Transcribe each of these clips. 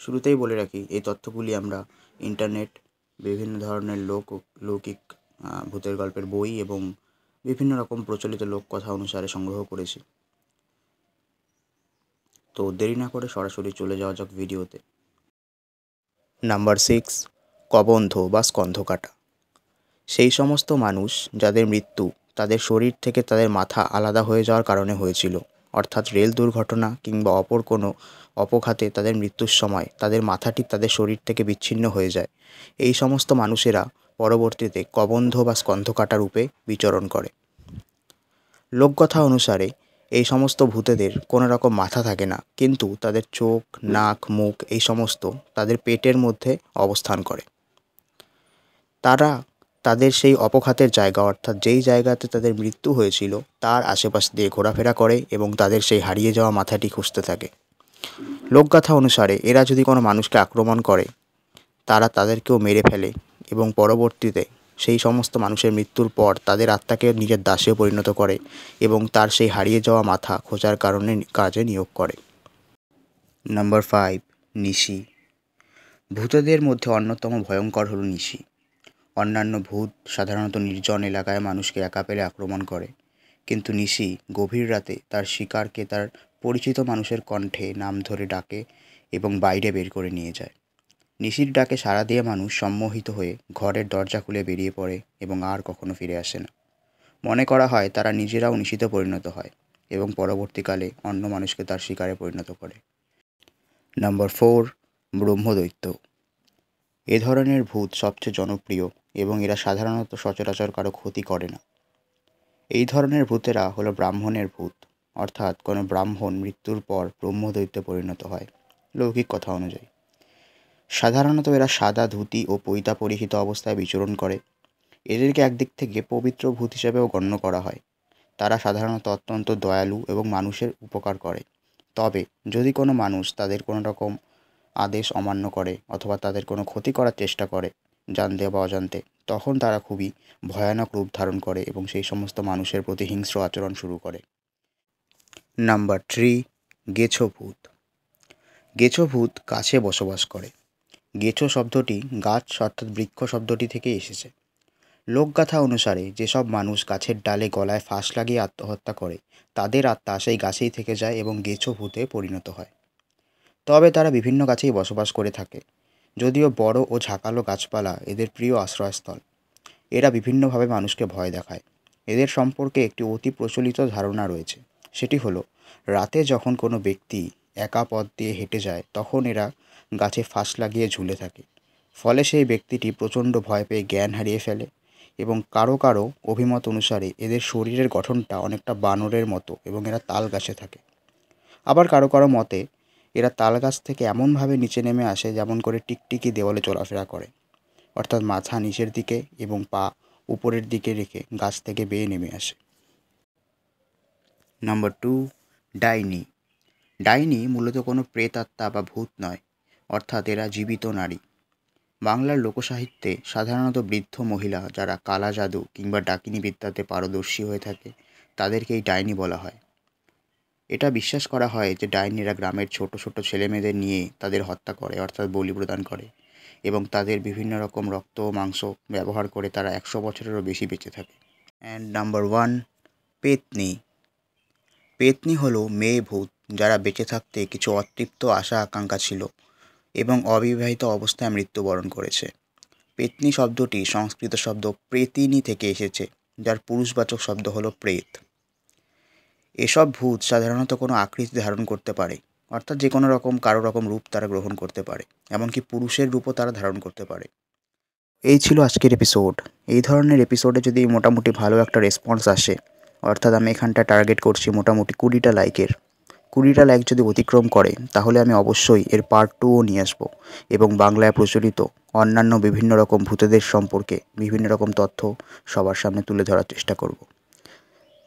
শুরুতেই বলে রাখি, এই তথ্যগুলি আমরা ইন্টারনেট, বিভিন্ন ধরনের লৌকিক ভূতের গল্পের বই এবং বিভিন্ন রকম প্রচলিত লোককথা অনুসারে সংগ্রহ করেছি। তো দেরি না করে সরাসরি চলে যাওয়া যাক ভিডিওতে। নাম্বার 6, কবন্ধ বা স্কন্ধকাটা। সেই সমস্ত মানুষ যাদের মৃত্যু তাদের শরীর থেকে তাদের মাথা আলাদা হয়ে যাওয়ার কারণে হয়েছিল, অর্থাৎ রেল দুর্ঘটনা কিংবা অপর কোনো অপঘাতে তাদের মৃত্যুর সময় তাদের মাথাটি তাদের শরীর থেকে বিচ্ছিন্ন হয়ে যায়। এই সমস্ত মানুষেরা পরবর্তীতে কবন্ধ বা স্কন্ধকাটা রূপে বিচরণ করে। লোককথা অনুসারে এই সমস্ত ভূতেদের কোনো রকম মাথা থাকে না, কিন্তু তাদের চোখ, নাক, মুখ এই সমস্ত তাদের পেটের মধ্যে অবস্থান করে। তারা তাদের সেই অপঘাতের জায়গা, অর্থাৎ যেই জায়গাতে তাদের মৃত্যু হয়েছিল তার আশেপাশ দিয়ে ঘোরাফেরা করে এবং তাদের সেই হারিয়ে যাওয়া মাথাটি খুঁজতে থাকে। লোকগাথা অনুসারে এরা যদি কোনো মানুষকে আক্রমণ করে, তারা তাদেরকেও মেরে ফেলে এবং পরবর্তীতে সেই সমস্ত মানুষের মৃত্যুর পর তাদের আত্মাকে নিজের দাসে পরিণত করে এবং তার সেই হারিয়ে যাওয়া মাথা খোঁজার কাজে নিয়োগ করে। নাম্বার 5, নিশি। ভূতেদের মধ্যে অন্যতম ভয়ঙ্কর হল নিশি। অন্যান্য ভূত সাধারণত নির্জন এলাকায় মানুষকে একা পেলে আক্রমণ করে, কিন্তু নিশি গভীর রাতে তার শিকারকে তার পরিচিত মানুষের কণ্ঠে নাম ধরে ডাকে এবং বাইরে বের করে নিয়ে যায়। নিশির ডাকে সাড়া দিয়ে মানুষ সম্মোহিত হয়ে ঘরের দরজা খুলে বেরিয়ে পড়ে এবং আর কখনো ফিরে আসে না। মনে করা হয় তারা নিজেরাও নিশিতে পরিণত হয় এবং পরবর্তীকালে অন্য মানুষকে তার শিকারে পরিণত করে। নাম্বার 4, ব্রহ্মদৈত্য। এ ধরনের ভূত সবচেয়ে জনপ্রিয় এবং এরা সাধারণত সচরাচর কারো ক্ষতি করে না। এই ধরনের ভূতেরা হলো ব্রাহ্মণের ভূত, অর্থাৎ কোনো ব্রাহ্মণ মৃত্যুর পর ব্রহ্মদৈত্যে পরিণত হয় লৌকিক কথা অনুযায়ী। সাধারণত এরা সাদা ধুতি ও পৈতা পরিহিত অবস্থায় বিচরণ করে। এদেরকে একদিক থেকে পবিত্র ভূত হিসেবেও গণ্য করা হয়। তারা সাধারণত অত্যন্ত দয়ালু এবং মানুষের উপকার করে। তবে যদি কোনো মানুষ তাদের কোনো রকম আদেশ অমান্য করে অথবা তাদের কোনো ক্ষতি করার চেষ্টা করে জানতে বা অজান্তে, তখন তারা খুবই ভয়ানক রূপ ধারণ করে এবং সেই সমস্ত মানুষের প্রতি হিংস্র আচরণ শুরু করে। নাম্বার 3, গেছো ভূত। গেছো ভূত গাছে বসবাস করে। গেছো শব্দটি গাছ অর্থাৎ বৃক্ষ শব্দটি থেকে এসেছে। লোকগাথা অনুসারে যেসব মানুষ গাছের ডালে গলায় ফাঁস লাগিয়ে আত্মহত্যা করে, তাদের আত্মা সেই গাছেই থেকে যায় এবং গেছো ভূতে পরিণত হয়। তবে তারা বিভিন্ন গাছেই বসবাস করে থাকে, যদিও বড় ও ঝাঁকালো গাছপালা এদের প্রিয় আশ্রয়স্থল। এরা বিভিন্নভাবে মানুষকে ভয় দেখায়। এদের সম্পর্কে একটি অতি প্রচলিত ধারণা রয়েছে, সেটি হলো রাতে যখন কোনো ব্যক্তি একা পথ দিয়ে হেঁটে যায় তখন এরা গাছে ফাঁস লাগিয়ে ঝুলে থাকে। ফলে সেই ব্যক্তিটি প্রচণ্ড ভয় পেয়ে জ্ঞান হারিয়ে ফেলে এবং কারো কারো অভিমত অনুসারে এদের শরীরের গঠনটা অনেকটা বানরের মতো এবং এরা তাল গাছে থাকে। আবার কারো কারো মতে এরা তাল গাছ থেকে এমনভাবে নিচে নেমে আসে যেমন করে টিকটিকি দেওয়ালে চলাফেরা করে, অর্থাৎ মাথা নিচের দিকে এবং পা উপরের দিকে রেখে গাছ থেকে বেয়ে নেমে আসে। নাম্বার 2, ডাইনি। ডাইনি মূলত কোনো প্রেতাত্মা বা ভূত নয়, অর্থাৎ এরা জীবিত নারী। বাংলার লোকসাহিত্যে সাধারণত বৃদ্ধ মহিলা যারা কালা জাদু কিংবা ডাকিনী বিদ্যাতে পারদর্শী হয়ে থাকে তাদেরকেই ডাইনি বলা হয়। এটা বিশ্বাস করা হয় যে ডাইনিরা গ্রামের ছোট ছোট ছেলেমেয়েদের নিয়ে তাদের হত্যা করে, অর্থাৎ বলি প্রদান করে, এবং তাদের বিভিন্ন রকম রক্ত ও মাংস ব্যবহার করে তারা 100 বছরেরও বেশি বেঁচে থাকে। অ্যান্ড নাম্বার 1, পেতনি। পেতনি হলো মেয়ে ভূত যারা বেঁচে থাকতে কিছু অতৃপ্ত আশা আকাঙ্ক্ষা ছিল এবং অবিবাহিত অবস্থায় মৃত্যুবরণ করেছে। পেতনি শব্দটি সংস্কৃত শব্দ প্রেতিনী থেকে এসেছে, যার পুরুষবাচক শব্দ হলো প্রেত। এসব ভূত সাধারণত কোনো আকৃতি ধারণ করতে পারে, অর্থাৎ যে কোনো রকম কারো রকম রূপ তারা গ্রহণ করতে পারে, এমনকি পুরুষের রূপও তারা ধারণ করতে পারে। এই ছিল আজকের এপিসোড। এই ধরনের এপিসোডে যদি মোটামুটি ভালো একটা রেসপন্স আসে, অর্থাৎ আমি এখানটা টার্গেট করছি মোটামুটি 20টা লাইকের, 20টা লাইক যদি অতিক্রম করে তাহলে আমি অবশ্যই এর পার্ট 2ও নিয়ে আসবো এবং বাংলায় প্রচলিত অন্যান্য বিভিন্ন রকম ভূতেদের সম্পর্কে বিভিন্ন রকম তথ্য সবার সামনে তুলে ধরার চেষ্টা করব।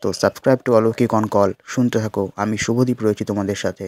তো সাবস্ক্রাইব টু অলৌকিক অন কল, শুনতে থাকো। আমি শুভদীপ রয়েছি তোমাদের সাথে।